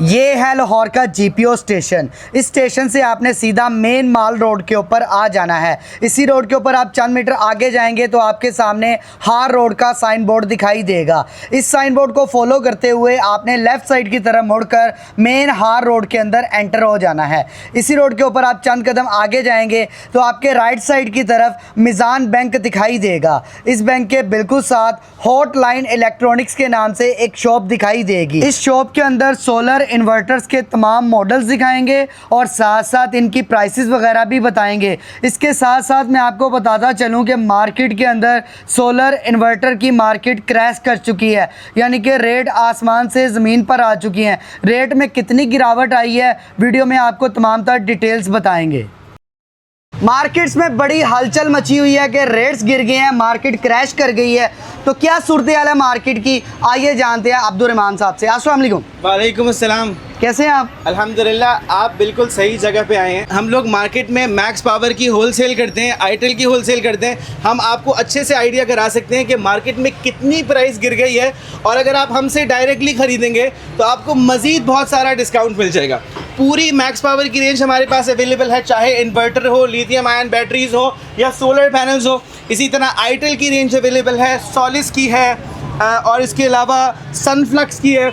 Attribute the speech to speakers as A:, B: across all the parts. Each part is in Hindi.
A: ये है लाहौर का जीपीओ स्टेशन। इस स्टेशन से आपने सीधा मेन माल रोड के ऊपर आ जाना है। इसी रोड के ऊपर आप चंद मीटर आगे जाएंगे तो आपके सामने हार रोड का साइन बोर्ड दिखाई देगा। इस साइन बोर्ड को फॉलो करते हुए आपने लेफ़्ट साइड की तरफ मुड़कर मेन हार रोड के अंदर एंटर हो जाना है। इसी रोड के ऊपर आप चंद कदम आगे जाएंगे तो आपके राइट साइड की तरफ मिज़ान बैंक दिखाई देगा। इस बैंक के बिल्कुल साथ हॉटलाइन इलेक्ट्रॉनिक्स के नाम से एक शॉप दिखाई देगी। इस शॉप के अंदर सोलर इन्वर्टर्स के तमाम मॉडल्स दिखाएंगे और साथ साथ इनकी प्राइसेस वगैरह भी बताएंगे। इसके साथ साथ मैं आपको बताता चलूं कि मार्केट के अंदर सोलर इन्वर्टर की मार्केट क्रैश कर चुकी है, यानी कि रेट आसमान से ज़मीन पर आ चुकी हैं। रेट में कितनी गिरावट आई है वीडियो में आपको तमाम तर डिटेल्स बताएंगे। मार्केट्स में बड़ी हलचल मची हुई है कि रेट्स गिर गए हैं, मार्केट क्रैश कर गई है। तो क्या सूरत हाल है मार्केट की, आइए जानते हैं अब्दुर्रहमान साहब से। अस्सलाम वालेकुम।
B: वालेकुम अस्सलाम।
A: कैसे हैं आप?
B: अल्हम्दुलिल्लाह, आप बिल्कुल सही जगह पे आए हैं। हम लोग मार्केट में मैक्स पावर की होलसेल करते हैं, आईटेल की होलसेल करते हैं। हम आपको अच्छे से आइडिया करा सकते हैं कि मार्केट में कितनी प्राइस गिर गई है, और अगर आप हमसे डायरेक्टली ख़रीदेंगे तो आपको मज़ीद बहुत सारा डिस्काउंट मिल जाएगा। पूरी मैक्स पावर की रेंज हमारे पास अवेलेबल है, चाहे इन्वर्टर हो, लिथियम आयन बैटरीज हो या सोलर पैनल्स हो। इसी तरह आईटेल की रेंज अवेलेबल है, सॉलिस की है, और इसके अलावा सनफ्लक्स की है,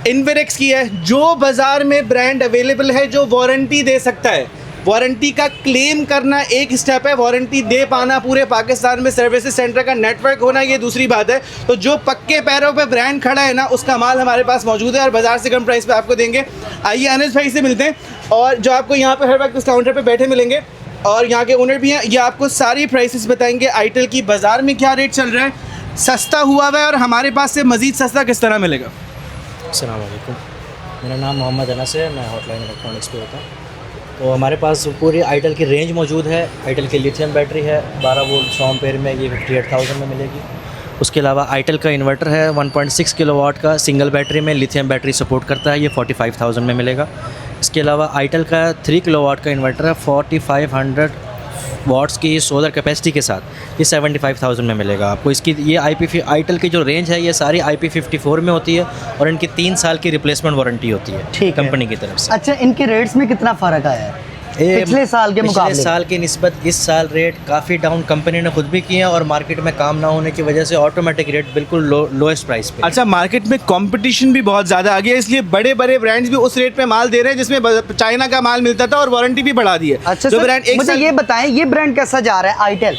B: इन्वेरेक्स की है। जो बाज़ार में ब्रांड अवेलेबल है जो वारंटी दे सकता है, वारंटी का क्लेम करना एक स्टेप है, वारंटी दे पाना पूरे पाकिस्तान में सर्विसेज सेंटर का नेटवर्क होना ये दूसरी बात है। तो जो पक्के पैरों पे ब्रांड खड़ा है ना, उसका माल हमारे पास मौजूद है और बाज़ार से कम प्राइस पे आपको देंगे। आइए अनस भाई से मिलते हैं, और जो आपको यहाँ पे हर वक्त इस काउंटर पे बैठे मिलेंगे और यहाँ के ओनर भी हैं। ये आपको सारी प्राइसेस बताएंगे आईटेल की, बाज़ार में क्या रेट चल रहा है, सस्ता हुआ है और हमारे पास से मज़ीद सस्ता किस तरह मिलेगा।
C: अस्सलाम वालेकुम, मेरा नाम मोहम्मद अनस है, मैं हॉटलाइन इलेक्ट्रॉनिक्स पे होता हूँ। तो हमारे पास पूरी आईटेल की रेंज मौजूद है। आईटेल की लिथियम बैटरी है 12 वोल्ट 100 एम्पेयर में, ये 58,000 में मिलेगी। उसके अलावा आईटेल का इन्वर्टर है 1.6 किलोवाट का, सिंगल बैटरी में, लिथियम बैटरी सपोर्ट करता है, ये 45,000 में मिलेगा। इसके अलावा आईटेल का 3 किलोवाट का इन्वर्टर है 4500 वाट्स की सोलर कैपेसिटी के साथ, ये 75,000 में मिलेगा आपको। इसकी ये आईटेल की जो रेंज है ये सारी IP54 में होती है और इनकी 3 साल की रिप्लेसमेंट वारंटी होती है, ठीक है, कंपनी की तरफ से।
A: अच्छा, इनके रेट्स में कितना फ़र्क आया है पिछले साल के मुकाबले?
C: पिछले साल की निस्बत इस साल रेट काफ़ी डाउन कंपनी ने खुद भी किए हैं, और मार्केट में काम ना होने की वजह से ऑटोमेटिक रेट बिल्कुल लोएस्ट प्राइस पे।
B: अच्छा, मार्केट में कंपटीशन भी बहुत ज़्यादा आ गया, इसलिए बड़े बड़े ब्रांड्स भी उस रेट पे माल दे रहे हैं जिसमें चाइना का माल मिलता था, और वारंटी भी बढ़ा दी है।
A: अच्छा
B: तो
A: सर,
B: ब्रांड
A: मुझे ये बताएं, ये ब्रांड कैसा जा रहा है आईटेल?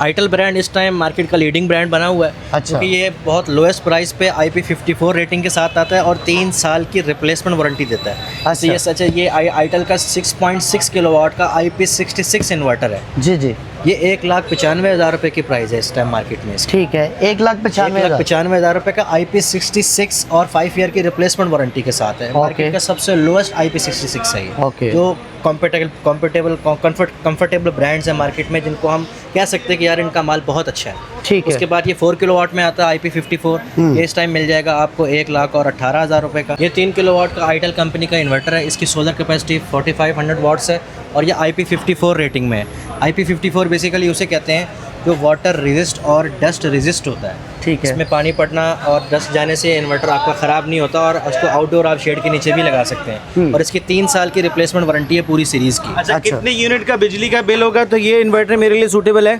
C: आईटेल ब्रांड इस टाइम मार्केट का लीडिंग ब्रांड बना हुआ है।
A: अच्छा।
C: क्योंकि ये बहुत लोएस्ट प्राइस पे IP54 रेटिंग के साथ आता है और 3 साल की रिप्लेसमेंट वारंटी देता है।
A: अच्छा।
C: ये सच है, ये आईटेल का 6.6 किलोवाट का IP66 इन्वर्टर है
A: जी जी,
C: ये 1,95,000 रुपये की प्राइस है इस टाइम मार्केट में।
A: ठीक है,
C: 1,95,000 रुपये का IP66 और 5 ईयर की रिप्लेसमेंट वारंटी के साथ है। मार्केट का सबसे लोएस्ट IP66 है ये। जो कंफर्टेबल ब्रांड्स हैं मार्केट में, जिनको हम कह सकते हैं कि यार इनका माल बहुत अच्छा है।
A: ठीक है।
C: उसके बाद ये 4 किलोवाट में आता है IP54, ये इस टाइम मिल जाएगा आपको 1,18,000 रुपये का। ये 3 किलोवाट का आईटेल कंपनी का इन्वर्टर है, इसकी सोलर कैपेसिटी 4500 वाट्स है और ये IP54 रेटिंग में है। IP54 बेसिकली उसे कहते हैं जो वाटर रेजिस्ट और डस्ट रेजिस्ट होता है।
A: ठीक है।
C: इसमें पानी पड़ना और डस्ट जाने से इन्वर्टर आपका ख़राब नहीं होता, और उसको आउटडोर आप शेड के नीचे भी लगा सकते हैं। और इसकी 3 साल की रिप्लेसमेंट वारंटी है पूरी सीरीज़ की।
B: अच्छा, कितने यूनिट का बिजली का बिल होगा तो ये इन्वर्टर मेरे लिए सूटेबल है?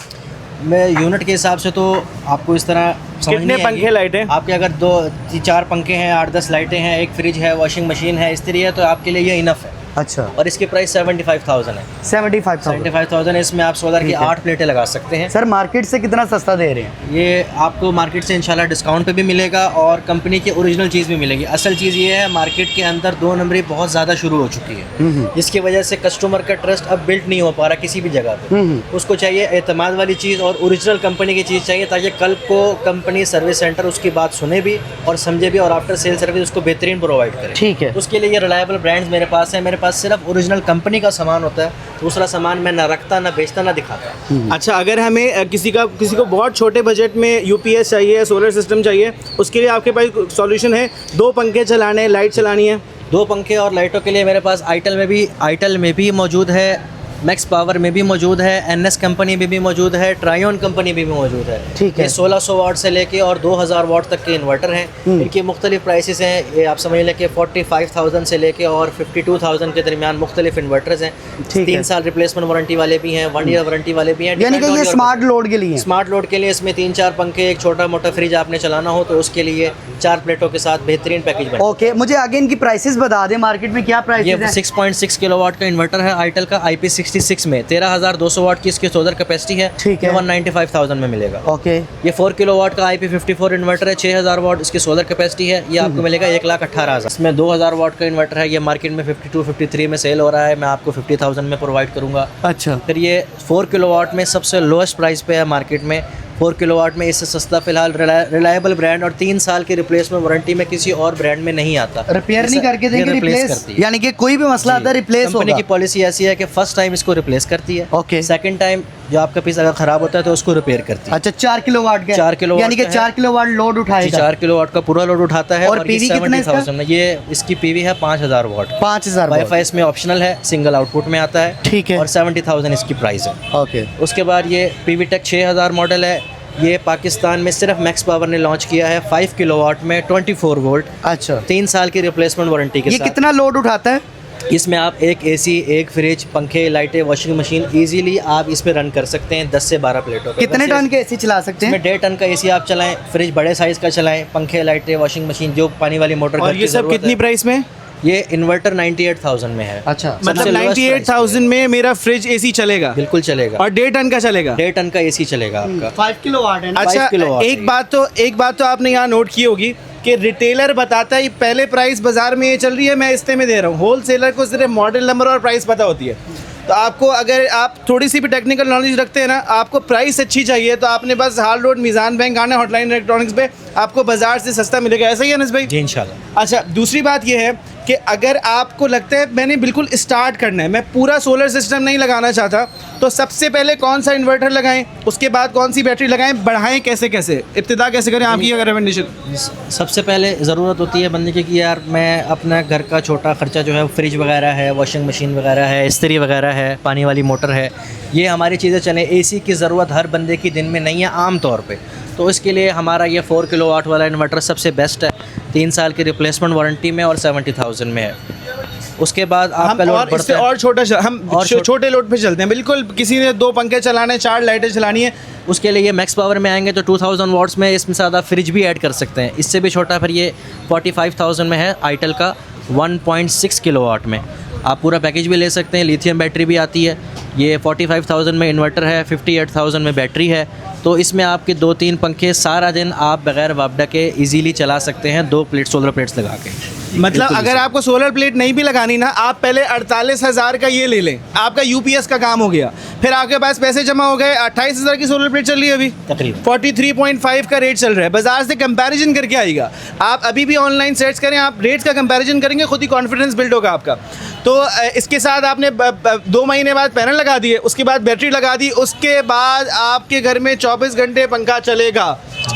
C: मैं यूनिट के हिसाब से तो आपको इस तरह
B: कितने पंखे लाइटें
C: आपके, अगर 2-4 पंखे हैं, 8-10 लाइटें हैं, एक फ्रिज है, वॉशिंग मशीन है, इस तरह है तो आपके लिए ये इनफ है।
A: अच्छा।
C: और इसकी प्राइस 75,000 है।
A: 75,000
C: है। इसमें आप सोलर की 8 प्लेटें लगा सकते हैं।
A: सर, मार्केट से कितना सस्ता दे रहे हैं?
C: ये आपको मार्केट से इंशाल्लाह डिस्काउंट पे भी मिलेगा और कंपनी की ओरिजिनल चीज़ भी मिलेगी। असल चीज़ ये है, मार्केट के अंदर 2 नंबरी बहुत ज़्यादा शुरू हो चुकी है, जिसकी वजह से कस्टमर का ट्रस्ट अब बिल्ड नहीं हो पा रहा किसी भी जगह पे। उसको चाहिए एतमाद वाली चीज़ और ओरिजिनल कंपनी की चीज़ चाहिए, ताकि कल को कंपनी सर्विस सेंटर उसकी बात सुने भी और समझे भी, और आफ्टर सेल सर्विस उसको बेहतरीन प्रोवाइड करे।
A: ठीक है।
C: उसके लिए ये रिलायबल ब्रांड्स मेरे पास है। मेरे पास सिर्फ ओरिजिनल कंपनी का सामान होता है, दूसरा सामान मैं ना रखता, ना बेचता, ना दिखाता।
B: अच्छा, अगर हमें किसी को बहुत छोटे बजट में UPS चाहिए, सोलर सिस्टम चाहिए, उसके लिए आपके पास सॉल्यूशन है? 2 पंखे चलाने, लाइट चलानी है?
C: 2 पंखे और लाइटों के लिए मेरे पास आईटेल में भी मौजूद है मैक्स पावर में भी मौजूद है, एनएस कंपनी में भी मौजूद है, ट्रायोन कंपनी में भी मौजूद है।
A: ठीक है।
C: ये 1600 वाट से लेके और 2000 वाट तक के इन्वर्टर हैं। इनकी मुख्तलिफ प्राइसेस हैं। ये आप समझ लें कि 45,000 से लेके और 52,000 के दरमियान मुख्तलिफ इन्वर्टर्स हैं।
A: ठीक
C: 3
A: है।
C: साल रिप्लेसमेंट वारंटी वाले भी हैं, 1 ईयर वारंटी वाले भी हैं।
A: यानी कि
C: Depend on
A: ये
C: your
A: स्मार्ट लोड के लिए है।
C: स्मार्ट लोड के लिए इसमें 3-4 पंखे, एक छोटा मोटा फ्रिज आपने चलाना हो तो उसके लिए 4 प्लेटों के साथ बेहतरीन पैकेज बने।
A: ओके, मुझे आगे इनकी प्राइसेस बता दें, मार्केट में क्या
C: ये
A: प्राइसेस हैं?
C: 6.6 किलोवाट का इन्वर्टर है आईटेल का IP66 में। 13,200 वाट की इसकी सोलर कैपेसिटी है।
A: ठीक है।
C: ये 195,000 में मिलेगा।
A: ओके,
C: ये 4 किलोवाट का IP54 इन्वर्टर है, 6,000 वाट इसकी सोलर कैपेसिटी है। ये आपको मिलेगा 1,18,000। इसमें 2,000 वाट का इन्वर्टर है। ये मार्केट में 52-53 में सेल हो रहा है, मैं आपको 50,000 में प्रोवाइड करूँगा।
A: अच्छा,
C: फिर ये 4 किलोवाट में सबसे लोएस्ट प्राइस पे है मार्केट में। 4 किलोवाट में इससे सस्ता फिलहाल रिलायबल ब्रांड और 3 साल की रिप्लेसमेंट वारंटी में किसी और ब्रांड में नहीं आता।
A: रिपेयर नहीं करके देंगे, रिप्लेस
C: करती है।
A: यानी कि कोई भी मसला आता है रिप्लेस
C: कंपनी
A: होगा।
C: की पॉलिसी ऐसी है कि फर्स्ट टाइम इसको रिप्लेस करती है।
A: ओके।
C: सेकंड टाइम जो आपका पीस अगर खराब होता है तो उसको रिपेयर करती है।
A: अच्छा, 4 किलोवाट का
C: 4 किलोवाट
A: यानी कि
C: का है।
A: 4 किलोवाट लोड
C: जी,
A: उठाएगा।
C: 4 किलोवाट का पूरा लोड उठाता है।
A: और
C: ये
A: PV कितना है इसका?
C: 70,000 में। ये इसकी पीवी है 5,000 वाट।
A: 5,000
C: वाईफाई इसमें ऑप्शनल है, सिंगल आउटपुट में आता है।
A: ठीक है।
C: और 70,000 इसकी प्राइस है।
A: ओके,
C: उसके बाद ये पीवी टेक 6,000 मॉडल है। ये पाकिस्तान में सिर्फ मैक्स पावर ने लॉन्च किया है 5 किलोवाट में 24 वोल्ट,
A: अच्छा,
C: 3 साल की रिप्लेसमेंट वारंटी के
A: ये
C: साथ।
A: कितना लोड उठाता है?
C: इसमें आप एक एसी, एक फ्रिज, पंखे, लाइटें, वॉशिंग मशीन इजीली आप इसमें रन कर सकते हैं 10 से 12 प्लेटों पे।
A: कितने टन के एसी चला सकते हैं?
C: इसमें 1.5 टन का एसी आप चलाएं, फ्रिज बड़े साइज़ का चलाएं, पंखे, लाइटें, वॉशिंग मशीन, जो पानी वाली मोटर
B: और
C: घर
B: ये
C: की
B: सब
C: ज़रूरत
B: कितनी
C: है।
B: प्राइस में?
C: ये इन्वर्टर 98,000 में है।
A: अच्छा,
C: सबसे
B: मतलब
C: lowest
B: 98,000 में मेरा फ्रिज एसी चलेगा
C: बिल्कुल चलेगा।
B: और 1.5 टन का चलेगा।
C: 1.5 टन का एसी चलेगा आपका।
A: 5 किलोवाट है ना?
B: अच्छा,
C: 5 किलोवाट
B: एक बात तो आपने यहाँ नोट की होगी कि रिटेलर बताता है पहले प्राइस बाजार में ये चल रही है, मैं इतने में दे रहा हूँ। होलसेलर को सिर्फ मॉडल नंबर और प्राइस पता होती है। तो आपको अगर आप थोड़ी सी भी टेक्निकल नॉलेज रखते हैं ना, आपको प्राइस अच्छी चाहिए तो आपने बस हाल रोड मीज़ान बैंक आना, हॉटलाइन इलेक्ट्रॉनिक्स पे आपको बाजार से सस्ता मिलेगा। ऐसा ही है अनस भाई?
C: जी इंशाल्लाह।
B: अच्छा, दूसरी बात ये है कि अगर आपको लगता है मैंने बिल्कुल स्टार्ट करना है, मैं पूरा सोलर सिस्टम नहीं लगाना चाहता, तो सबसे पहले कौन सा इन्वर्टर लगाएं, उसके बाद कौन सी बैटरी लगाएं, बढ़ाएं कैसे कैसे, इब्तिदा कैसे करें, आपकी अगर रिकमेंडेशन?
C: सबसे पहले ज़रूरत होती है बंदे की कि यार मैं अपना घर का छोटा खर्चा जो है, फ्रिज वगैरह है, वॉशिंग मशीन वगैरह है, इस्त्री वगैरह है, पानी वाली मोटर है, ये हमारी चीज़ें चलें। एसी की ज़रूरत हर बंदे की दिन में नहीं है आम तौर पे, तो इसके लिए हमारा ये 4 किलोवाट वाला इन्वर्टर सबसे बेस्ट है। 3 साल की रिप्लेसमेंट वारंटी में और 70,000 में है। उसके बाद
B: हम
C: आपका लोड
B: और इससे
C: बढ़ता है।
B: और छोटा हम
C: और
B: छोटे लोड पे चलते हैं। बिल्कुल किसी ने 2 पंखे चलाने, 4 लाइटें चलानी है,
C: उसके लिए ये मैक्स पावर में आएंगे तो 2000 वाट्स में इसमें ज़्यादा फ्रिज भी ऐड कर सकते हैं। इससे भी छोटा फिर ये 45,000 में है आईटेल का 1.6 किलोवाट में। आप पूरा पैकेज भी ले सकते हैं, लिथियम बैटरी भी आती है। ये 45,000 में इन्वर्टर है, 58,000 में बैटरी है। तो इसमें आपके 2-3 पंखे सारा दिन आप बगैर वापडा के इजीली चला सकते हैं, 2 प्लेट सोलर प्लेट्स लगा के।
B: मतलब अगर आपको सोलर प्लेट नहीं भी लगानी ना, आप पहले 48,000 का ये ले लें, आपका यूपीएस का काम हो गया। फिर आपके पास पैसे जमा हो गए, 28,000 की सोलर प्लेट चल रही है अभी
C: तकरीबन
B: 43.5 का रेट चल रहा है। बाजार से कंपैरिजन करके आएगा, आप अभी भी ऑनलाइन सर्च करें, आप रेट्स का कंपैरिजन करेंगे, खुद ही कॉन्फिडेंस बिल्ड होगा आपका। तो इसके साथ आपने 2 महीने बाद पैनल लगा दिए, उसके बाद बैटरी लगा दी, उसके बाद आपके घर में 24 घंटे पंखा चलेगा।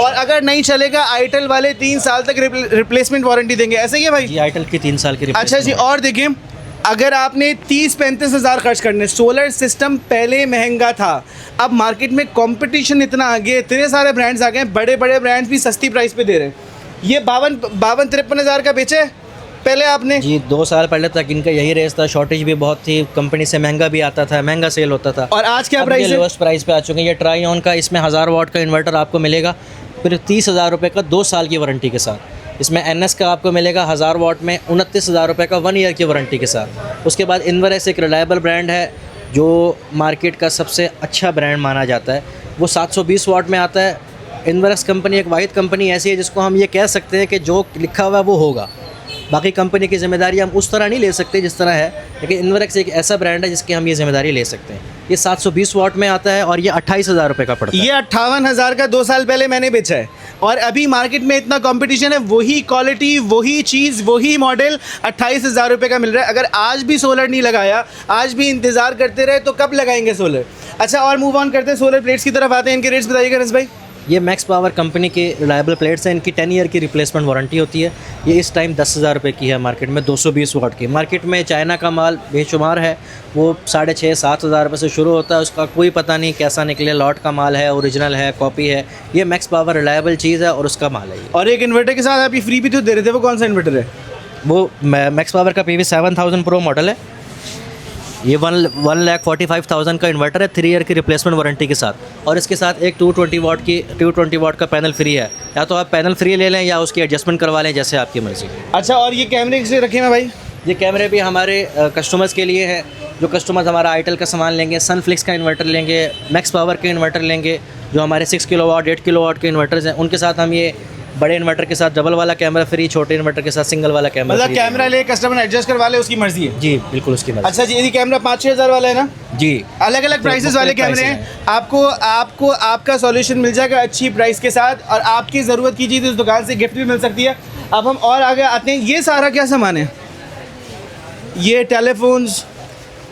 B: और अगर नहीं चलेगा, आईटेल वाले 3 साल तक रिप्लेसमेंट वारंटी देंगे। ऐसा ही है भाई?
C: जी, आईटेल की 3 साल की
B: अच्छा जी,
C: replacement
B: और देखिए, अगर आपने 30-35 हज़ार खर्च करने, सोलर सिस्टम पहले महंगा था, अब मार्केट में कंपटीशन इतना आ गया, इतने सारे ब्रांड्स आ गए, बड़े बड़े ब्रांड्स भी सस्ती प्राइस पे दे रहे हैं। ये 52-53 हज़ार का बेचे पहले आपने?
C: जी, 2 साल पहले तक इनका यही रेस था, शॉर्टेज भी बहुत थी, कंपनी से महंगा भी आता था, महंगा सेल होता था।
B: और आज क्या
C: अब
B: प्राइस
C: ये
B: है?
C: लोएस्ट प्राइस पे आ चुके हैं। ये ट्राईऑन का, इसमें 1000 वाट का इन्वर्टर आपको मिलेगा, फिर 30,000 रुपये का 2 साल की वारंटी के साथ। इसमें एनएस का आपको मिलेगा 1000 वाट में 29,000 रुपये का 1 ईयर की वारंटी के साथ। उसके बाद इन्वर्स एक रिलायबल ब्रांड है जो मार्केट का सबसे अच्छा ब्रांड माना जाता है, वो 720 वाट में आता है। इन्वर्स कंपनी एक वाहिद कंपनी ऐसी है जिसको हम ये कह सकते हैं कि जो लिखा हुआ है वो होगा। बाकी कंपनी की ज़िम्मेदारी हम उस तरह नहीं ले सकते जिस तरह है, लेकिन इन्वर्स एक ऐसा ब्रांड है जिसकी हम ये ज़िम्मेदारी ले सकते हैं। ये 720 वाट में आता है और ये 28,000 रुपये का पड़ता है।
B: ये 58,000 का 2 साल पहले मैंने बेचा है, और अभी मार्केट में इतना कंपटीशन है, वही क्वालिटी, वही चीज़, वही मॉडल 28,000 रुपये का मिल रहा है। अगर आज भी सोलर नहीं लगाया, आज भी इंतज़ार करते रहे, तो कब लगाएंगे सोलर? अच्छा, और मूव ऑन करते हैं, सोलर प्लेट्स की तरफ आते हैं। इनके रेट्स बताइएगा रस भाई।
C: ये मैक्स पावर कंपनी के रिलायबल प्लेट्स हैं, इनकी 10 ईयर की रिप्लेसमेंट वारंटी होती है। ये इस टाइम 10,000 रुपये की है मार्केट में, 220 वाट की। मार्केट में चाइना का माल बेशुमार है, वो 6,500-7 हज़ार रुपये से शुरू होता है, उसका कोई पता नहीं कैसा निकले, लॉट का माल है, ओरिजिनल है, कॉपी है। ये मैक्स पावर रिलायबल चीज़ है और उसका माल है ये।
B: और एक इन्वर्टर के साथ आप ये फ्री भी तो दे रहे थे, वो कौन सा इन्वर्टर है?
C: वो मैक्स पावर का PV7000 प्रो मॉडल है। ये 1,45,000 का इन्वर्टर है, 3 ईयर की रिप्लेसमेंट वारंटी के साथ। और इसके साथ एक 220 वाट का पैनल फ्री है। या तो आप पैनल फ्री ले लें या उसकी एडजस्टमेंट करवा लें, जैसे आपकी मर्ज़ी।
B: अच्छा, और ये कैमरे किसे रखे हैं भाई?
C: ये कैमरे भी हमारे कस्टमर्स के लिए हैं। जो कस्टमर्स हमारा आईटेल का सामान लेंगे, सनफ्लिक्स का इन्वर्टर लेंगे, मैक्स पावर के इन्वर्टर लेंगे, जो हमारे 6 किलोवाट 8 किलोवाट के इन्वर्टर्स हैं, उनके साथ हम ये बड़े इन्वर्टर के साथ डबल वाला कैमरा फ्री, छोटे इन्वर्टर के साथ सिंगल वाला कैमरा
B: मतलब
C: फ्री।
B: कैमरा ले कस्टमर एडजस्ट करवा ले, उसकी मर्जी है।
C: जी बिल्कुल उसकी मर्ज़ी।
B: अच्छा जी, ये कैमरा 5-6 हज़ार वाला है ना?
C: जी,
B: अलग अलग प्राइसेस वाले कैमरे हैं। आपको आपका सॉल्यूशन मिल जाएगा अच्छी प्राइस के साथ, और आपकी ज़रूरत की चीज़ इस दुकान से गिफ्ट भी मिल सकती है। अब हम और आगे आते हैं, ये सारा क्या सामान है? ये टेलीफोन्स,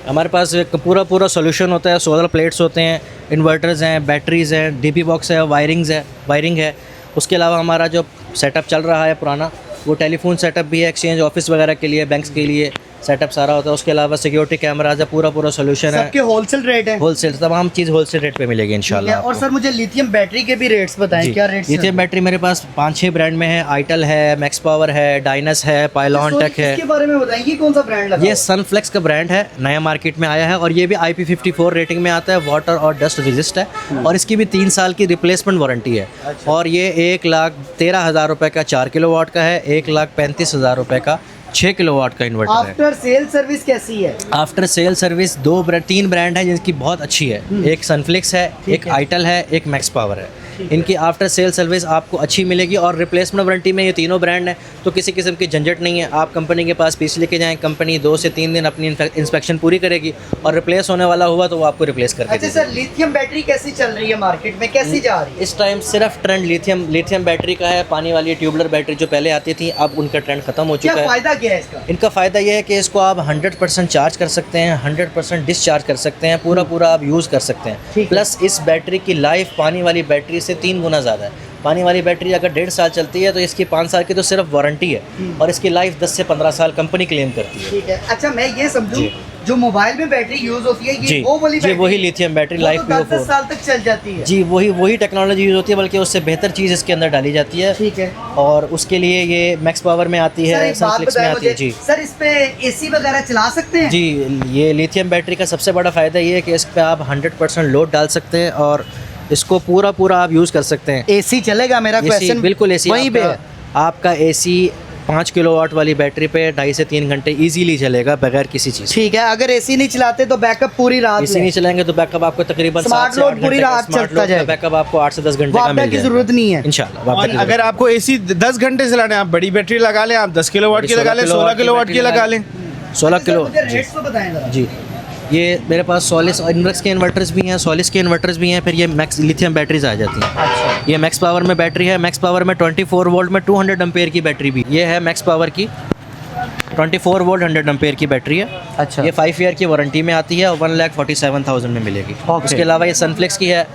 C: हमारे पास एक पूरा सॉल्यूशन होता है। सोलर प्लेट्स होते हैं, इन्वर्टर्स हैं, बैटरीज़ हैं, डीपी बॉक्स है, वायरिंग है। उसके अलावा हमारा जो सेटअप चल रहा है पुराना, वो टेलीफोन सेटअप भी है, एक्सचेंज ऑफिस वगैरह के लिए, बैंक्स के लिए सेटअप सारा होता है। उसके अलावा सिक्योरिटी कैमराज है, पूरा सोल्यूशन है।
A: सबके होलसेल रेट है?
C: होलसेल, तमाम चीज़ होलसेल रेट पे मिलेगी इंशाल्लाह।
A: और सर मुझे लिथियम बैटरी के भी रेट्स बताएं, क्या रेट्स?
C: लिथियम बैटरी मेरे पास 5-6 ब्रांड में है। आईटेल है, मैक्स पावर है, डाइनस है, पाइलॉन टेक है।
A: इसके बारे में बताएं, ये कौन सा ब्रांड लगा?
C: ये सनफ्लेक्स का ब्रांड है, नया मार्केट में आया है, और ये भी IP54 रेटिंग में आता है, वाटर और डस्ट रेजिस्ट है, और इसकी भी 3 साल की रिप्लेसमेंट वारंटी है। और ये 1,13,000 रुपये का 4 किलोवाट का है, 1,35,000 रुपये का 6 किलोवाट का इन्वर्टर है।
A: आफ्टर सेल सर्विस कैसी है?
C: आफ्टर सेल सर्विस 3 ब्रांड है जिनकी बहुत अच्छी है। एक सनफ्लिक्स है, एक आईटेल है, एक मैक्स पावर है। इनकी आफ्टर सेल सर्विस आपको अच्छी मिलेगी, और रिप्लेसमेंट वारंटी में ये तीनों ब्रांड हैं, तो किसी किस्म की झंझट नहीं है। आप कंपनी के पास पीस लेके जाएं, कंपनी 2 से 3 दिन अपनी इंस्पेक्शन पूरी करेगी, और रिप्लेस होने वाला हुआ तो वो आपको रिप्लेस करके
A: अच्छा सर, लिथियम बैटरी कैसी चल रही है मार्केट में, कैसी जा रही है?
C: इस टाइम सिर्फ ट्रेंड लिथियम बैटरी का है। पानी वाली ट्यूबलर बैटरी जो पहले आती थी, अब उनका ट्रेंड खत्म हो चुका
A: क्या
C: है।
A: फायदा क्या है इसका?
C: इनका फ़ायदा ये है कि इसको आप 100% चार्ज कर सकते हैं, 100% डिस्चार्ज कर सकते हैं, पूरा आप यूज़ कर सकते
A: ठीक
C: हैं।
A: है।
C: प्लस इस बैटरी की लाइफ पानी वाली बैटरी से 3 गुना ज़्यादा है। पानी वाली बैटरी अगर 1.5 साल चलती है तो इसकी 5 साल की तो सिर्फ वारंटी है, और इसकी लाइफ 10 से 15 साल कंपनी क्लेम करती है।
A: ठीक है। अच्छा, मैं ये समझूं, जो मोबाइल में बैटरी यूज होती है, ये वो वाली बैटरी?
C: वही लिथियम बैटरी लाइफ
A: 10 साल तक चल जाती है?
C: जी, वही टेक्नोलॉजी यूज़ होती है, बल्कि उससे बेहतर चीज़ इसके अंदर डाली जाती है।
A: ठीक है।
C: और उसके लिए ये मैक्स पावर में आती
A: सर,
C: है,
A: एक बात
C: सनफ्लिक्स में
A: बताएं
C: आती है।
A: मुझे,
C: जी
A: सर इस पे एसी वगैरह चला सकते हैं?
C: जी, ये लिथियम बैटरी का सबसे बड़ा फ़ायदा ये है कि इस पर आप 100% लोड डाल सकते हैं, और इसको पूरा आप यूज़ कर सकते हैं।
A: एसी चलेगा? मेरा क्वेश्चन
C: बिल्कुल एसी
A: वहीं पे है।
C: आपका एसी 5 किलोवाट वाली बैटरी पे 2.5 से 3 घंटे इजीली चलेगा बगैर किसी चीज़।
A: ठीक है। अगर एसी नहीं चलाते तो बैकअप पूरी रात
C: एसी नहीं चलाएंगे तो बैकअप आपको तकरीबन
A: स्मार्ट
C: 7 से 8
A: लोड पूरी
C: घंटे का
A: रात
C: स्मार्ट
A: चलता
C: लोड
A: जाएगा।
C: बैकअप आपको 8 से 10 घंटे का
A: वापडा
C: मिल
A: की
C: जाएगा।
A: जरूरत नहीं है
C: इंशाल्लाह। वापडा
B: और
C: की जरूरत
B: अगर आपको एसी 10 घंटे चलाने हैं, आप बड़ी बैटरी लगा लें, आप 10 किलोवाट की लगा लें, 16 किलोवाट की लगा लें।
C: 16
A: अच्छा,
C: किलो
A: मुझे रेट्स तो बताएं जरा।
C: जी, ये मेरे पास सॉलिस इनवर्क्स के इन्वर्टर्स भी हैं, सॉलिस के इन्वर्टर्स भी हैं, फिर ये मैक्स लिथियम बैटरीज आ जाती हैं।
A: अच्छा।
C: ये मैक्स पावर में बैटरी है, मैक्स पावर में 24 वोल्ट में 200 एम्पेयर की बैटरी भी। ये है मैक्स पावर की 24 वोल्ट 100 एम्पेयर की बैटरी है।
A: अच्छा।
C: ये 5 ईयर की वारंटी में आती है, 1,47,000 में मिलेगी।
A: ओके।
C: उसके अलावा ये सनफ्लिक्स की है,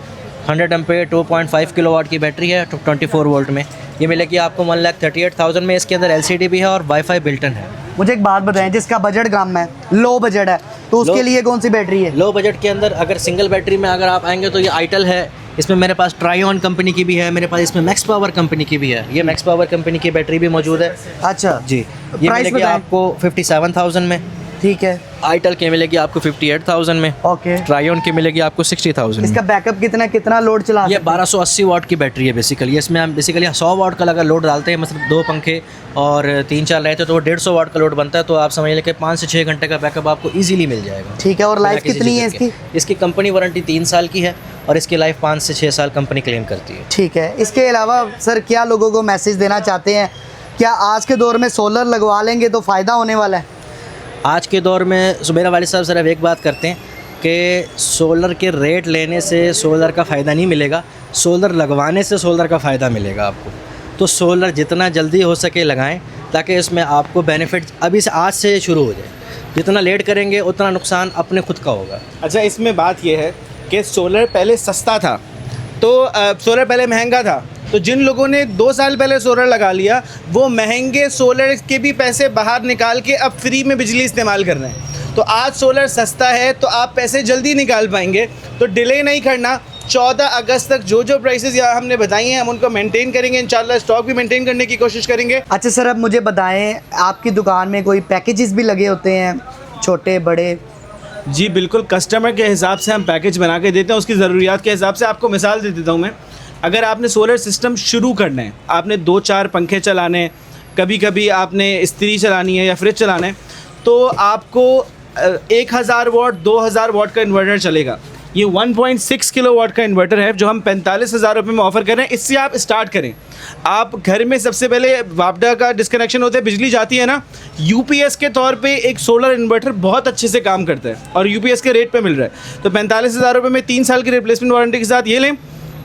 C: 100 एम्पेयर 2.5 किलोवाट की बैटरी है, 24 वोल्ट में। ये मिलेगी आपको 1,38,000 में। इसके अंदर LCD भी है और वाईफाई बिल्टन है।
A: मुझे एक बात बताएं, जिसका बजट कम है, लो बजट है, तो उसके लिए कौन सी बैटरी है?
C: लो बजट के अंदर अगर सिंगल बैटरी में अगर आप आएंगे तो ये आईटेल है, इसमें मेरे पास ट्रायन कंपनी की भी है, मेरे पास इसमें मैक्स पावर कंपनी की भी है। ये मैक्स पावर कंपनी की बैटरी भी मौजूद है।
A: अच्छा
C: जी, ये
A: प्राइस
C: मिलेगी
A: बताएं।
C: आपको 57,000 में।
A: ठीक है।
C: आईटेल की मिलेगी आपको 58,000 में।
A: ओके।
C: ट्रायन की मिलेगी आपको 60,000
A: इसका
C: में।
A: बैकअप कितना लोड चला
C: ये
A: सकते हैं?
C: 1280 वाट की बैटरी है बेसिकली। इसमें हम बेसिकली 100 वाट का अगर लोड डालते हैं, मतलब 2 पंखे और 3-4 रहते तो 150 वाट का लोड बनता है, तो आप समझ लें कि 5 से 6 घंटे का बैकअप आपको इजीली मिल जाएगा।
A: ठीक है। और लाइफ
C: बिना किसी
A: कितनी है
C: झिझक के।
A: इसकी?
C: इसकी कंपनी वारंटी 3 साल की है, और इसकी लाइफ 5 से 6 साल कंपनी क्लेम करती है।
A: ठीक है। इसके अलावा सर क्या लोगों को मैसेज देना चाहते हैं, क्या आज के दौर में सोलर लगवा लेंगे तो फ़ायदा होने वाला है?
C: आज के दौर में मेरा वालिद साहब सिर्फ एक बात करते हैं कि सोलर के रेट लेने से सोलर का फ़ायदा नहीं मिलेगा, सोलर लगवाने से सोलर का फ़ायदा मिलेगा आपको। तो सोलर जितना जल्दी हो सके लगाएं, ताकि इसमें आपको बेनिफिट अभी से आज से शुरू हो जाए। जितना लेट करेंगे उतना नुकसान अपने खुद का होगा।
B: अच्छा, इसमें बात यह है कि सोलर पहले सस्ता था, तो सोलर पहले महंगा था, तो जिन लोगों ने 2 साल पहले सोलर लगा लिया वो महंगे सोलर के भी पैसे बाहर निकाल के अब फ्री में बिजली इस्तेमाल कर रहे हैं। तो आज सोलर सस्ता है तो आप पैसे जल्दी निकाल पाएंगे, तो डिले नहीं करना। 14 अगस्त तक जो प्राइसेस यहाँ हमने बताई हैं हम उनको मेंटेन करेंगे, इंशाल्लाह स्टॉक भी मेंटेन करने की कोशिश करेंगे।
A: अच्छा सर, अब मुझे बताएं, आपकी दुकान में कोई पैकेजेस भी लगे होते हैं, छोटे बड़े?
B: जी बिल्कुल, कस्टमर के हिसाब से हम पैकेज बना के देते हैं, उसकी ज़रूरियात के हिसाब से। आपको मिसाल दे देता हूँ मैं, अगर आपने सोलर सिस्टम शुरू करना है, आपने 2-4 पंखे चलाने हैं, कभी कभी आपने इस्त्री चलानी है या फ्रिज चलाना है, तो आपको 1000 वाट 2000 वाट का इन्वर्टर चलेगा। ये 1.6 किलोवाट का इन्वर्टर है जो हम 45,000 रुपये में ऑफ़र कर रहे हैं। इससे आप स्टार्ट करें। आप घर में सबसे पहले वापडा का डिस्कनेक्शन होता है, बिजली जाती है ना, यूपीएस के तौर पे एक सोलर इन्वर्टर बहुत अच्छे से काम करता है और यूपीएस के रेट पे मिल रहा है। तो 45,000 रुपये में 3 साल की रिप्लेसमेंट वारंटी के साथ ये लें।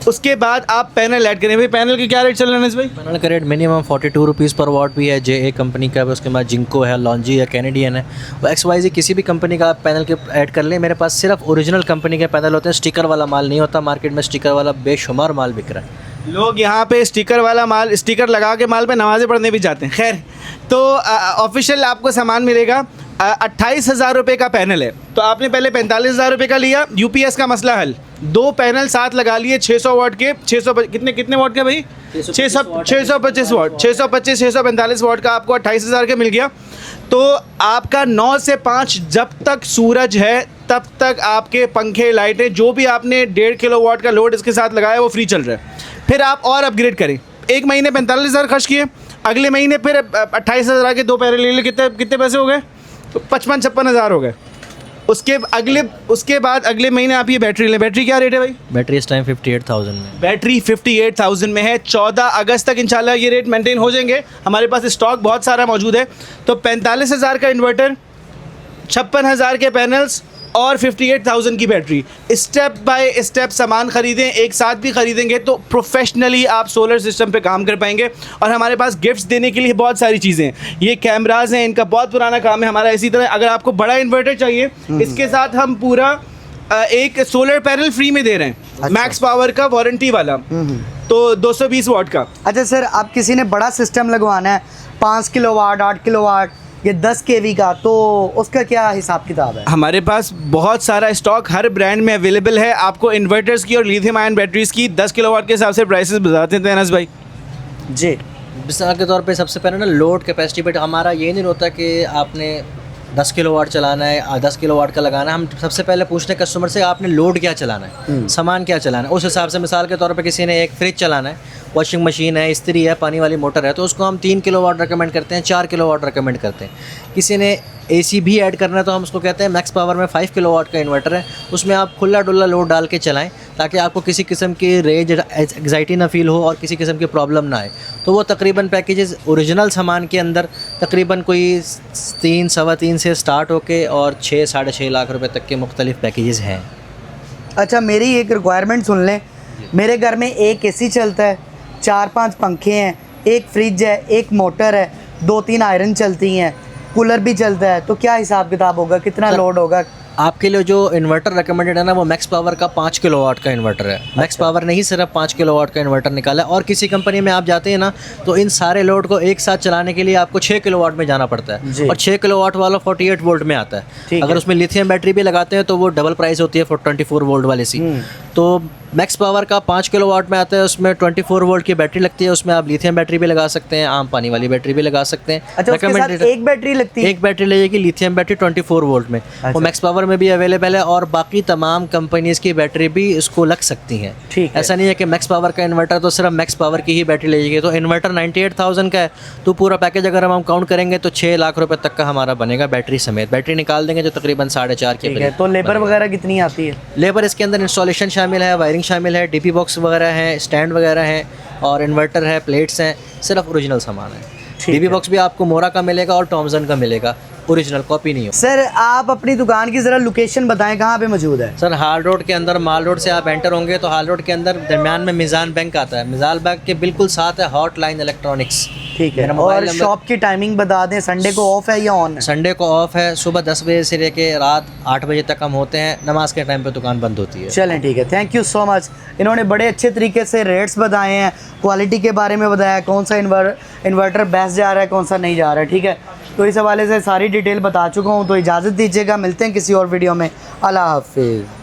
B: उसके बाद आप पैनल ऐड करें। भाई पैनल के क्या रेट चल रहे हैं भाई?
C: पैनल का रेट मिनिमम 42 रुपीज़ पर वाट भी है, JA कंपनी का है, उसके बाद जिंको है, लॉन्जी है, कैनेडियन है, वो XYZ किसी भी कंपनी का आप पैनल के ऐड कर लें। मेरे पास सिर्फ ओरिजिनल कंपनी के पैनल होते हैं, स्टिकर वाला माल नहीं होता। मार्केट में स्टिकर वाला बेशुमार माल बिक रहा है।
B: लोग यहाँ पे स्टिकर वाला माल, स्टिकर लगा के माल पे नमाज़ें पढ़ने भी जाते हैं। खैर, तो ऑफिशियल आपको सामान मिलेगा। 28,000 रुपये का पैनल है, तो आपने पहले 45,000 रुपये का लिया, यूपीएस का मसला हल। 2 पैनल साथ लगा लिए 600 वाट के, 600 कितने वाट के भाई? 625 वाट, 645 वाट का आपको 28,000 का मिल गया। तो आपका 9 से 5 जब तक सूरज है तब तक आपके पंखे, लाइटें, जो भी आपने 1.5 किलोवाट का लोड इसके साथ लगाया वो फ्री चल रहा है। फिर आप और अपग्रेड करें। एक महीने 45,000 खर्च किए, अगले महीने फिर 28,000 के 2 पैनल ले लिए, कितने पैसे हो गए? तो 55,000 हो गए। उसके बाद अगले महीने आप ये बैटरी लें। बैटरी क्या रेट है भाई?
C: बैटरी इस टाइम 58,000 में।
B: बैटरी 58,000 में है। 14 अगस्त तक इंशाल्लाह ये रेट मेंटेन हो जाएंगे। हमारे पास स्टॉक बहुत सारा मौजूद है। तो 45,000 का इन्वर्टर, 56,000 के पैनल्स और 58,000 की बैटरी। स्टेप बाय स्टेप सामान ख़रीदें, एक साथ भी ख़रीदेंगे तो प्रोफेशनली आप सोलर सिस्टम पे काम कर पाएंगे। और हमारे पास गिफ्ट्स देने के लिए बहुत सारी चीज़ें हैं। ये कैमराज हैं, इनका बहुत पुराना काम है हमारा। इसी तरह अगर आपको बड़ा इन्वर्टर चाहिए, इसके साथ हम पूरा एक सोलर पैनल फ्री में दे रहे हैं।
A: अच्छा।
B: मैक्स पावर का वारंटी वाला, तो 220 वाट का।
A: अच्छा सर, आप किसी ने बड़ा सिस्टम लगवाना है, 5 किलोवाट, 8 किलोवाट, ये 10 केवी का, तो उसका क्या हिसाब किताब है?
B: हमारे पास बहुत सारा स्टॉक हर ब्रांड में अवेलेबल है। आपको इन्वर्टर्स की और लिथियम आयन बैटरीज़ की 10 किलोवाट के हिसाब से प्राइसेस बताते हैं अनस भाई।
A: जी,
C: मिसाल के तौर पे सबसे पहले ना लोड कैपेसिटी, बट हमारा ये नहीं होता कि आपने 10 किलोवाट चलाना है, 10 किलोवाट का लगाना है। हम सबसे पहले पूछते हैं कस्टमर से आपने लोड क्या चलाना है, सामान क्या चलाना है। उस हिसाब से मिसाल के तौर पे किसी ने एक फ्रिज चलाना है, वॉशिंग मशीन है, इस्त्री है, पानी वाली मोटर है, तो उसको हम 3 किलोवाट रेकमेंड करते हैं, 4 किलोवाट रेकमेंड करते हैं। किसी ने AC भी ऐड करना है तो हम उसको कहते हैं मैक्स पावर में 5 किलोवाट का इन्वर्टर है, उसमें आप खुला डुल्ला लोड डाल के चलाएं ताकि आपको किसी किस्म की रेंज एग्जाइटी ना फील हो और किसी किस्म की प्रॉब्लम ना आए। तो वो तकरीबन पैकेजेस ओरिजिनल सामान के अंदर तकरीबन कोई 3, सवा 3 से स्टार्ट होके और 6, 6.5 लाख रुपए तक के मुख्तलिफ पैकेजेस हैं।
A: अच्छा, मेरी एक रिक्वायरमेंट सुन लें। मेरे घर में एक AC चलता है, 4-5 पंखे हैं, एक फ्रिज है, एक मोटर है, 2-3 आयरन चलती हैं, कूलर भी चलता है, तो क्या हिसाब किताब होगा, कितना लोड होगा?
C: आपके लिए जो इन्वर्टर रिकमेंडेड है ना, वो मैक्स पावर का 5 किलोवाट का इन्वर्टर है। मैक्स पावर ने ही सिर्फ 5 किलोवाट का इन्वर्टर निकाला है। और किसी कंपनी में आप जाते हैं ना, तो इन सारे लोड को एक साथ चलाने के लिए आपको 6 किलोवाट में जाना पड़ता है, और 6 किलोवाट वाला 48 वोल्ट में आता है। अगर उसमें लिथियम बैटरी भी लगाते हैं तो वो डबल प्राइस होती है 24 वोल्ट वाले सी। तो मैक्स पावर का 5 किलोवाट में आता है, उसमें 24 वोल्ट की बैटरी लगती है, उसमें आप लिथियम बैटरी भी लगा सकते हैं, आम पानी वाली बैटरी भी लगा सकते हैं।
A: अच्छा, उसके साथ एक बैटरी लगती है?
C: एक बैटरी लगेगी लिथियम बैटरी 24 वोल्ट में। वो मैक्स पावर में भी अवेलेबल है और बाकी तमाम कंपनीज की बैटरी भी इसको लग सकती हैं।
A: ठीक है।
C: ऐसा नहीं है कि मैक्स पावर का इन्वर्टर तो सिर्फ मैक्स पावर की ही बैटरी लगेगी। तो इन्वर्टर 98,000 का है, तो पूरा पैकेज अगर हम काउंट करेंगे तो 6 लाख रुपए तक का हमारा बनेगा बैटरी समेत। बैटरी निकाल देंगे जो तकरीबन 4.5 के
A: है। तो लेबर वगैरह कितनी आती है?
C: लेबर इसके अंदर इंस्टॉलेशन शामिल है, वायरिंग शामिल है, DP बॉक्स वगैरह हैं, स्टैंड वगैरह हैं, और इन्वर्टर है, प्लेट्स हैं, सिर्फ ओरिजिनल सामान है। DP बॉक्स भी आपको मोरा का मिलेगा और टॉमसन का मिलेगा। ओरिजिनल कॉपी नहीं हो।
A: सर आप अपनी दुकान की ज़रा लोकेशन बताएं, कहाँ पे मौजूद है?
C: सर हाल रोड के अंदर, माल रोड से आप एंटर होंगे तो हाल रोड के अंदर दरमियान में मिज़ान बैंक आता है। मिज़ान बैंक के बिल्कुल साथ है हॉटलाइन इलेक्ट्रॉनिक्स।
A: ठीक है।
C: मेरा मोबाइल
A: और
C: नंबर-
A: शॉप की टाइमिंग बता दें, संडे को ऑफ है या ऑन है?
C: संडे को ऑफ है, सुबह 10 बजे से लेके रात 8 बजे तक हम होते हैं। नमाज के टाइम पे दुकान बंद होती है।
A: चलें ठीक है, थैंक यू सो मच। इन्होंने बड़े अच्छे तरीके से रेट्स बताए हैं, क्वालिटी के बारे में बताया, कौन सा इन्वर्टर बेस्ट जा रहा है, कौन सा नहीं जा रहा है। ठीक है, तो इस हवाले से सारी डिटेल बता चुका हूँ। तो इजाज़त दीजिएगा, मिलते हैं किसी और वीडियो में। अल्लाह हाफिज़।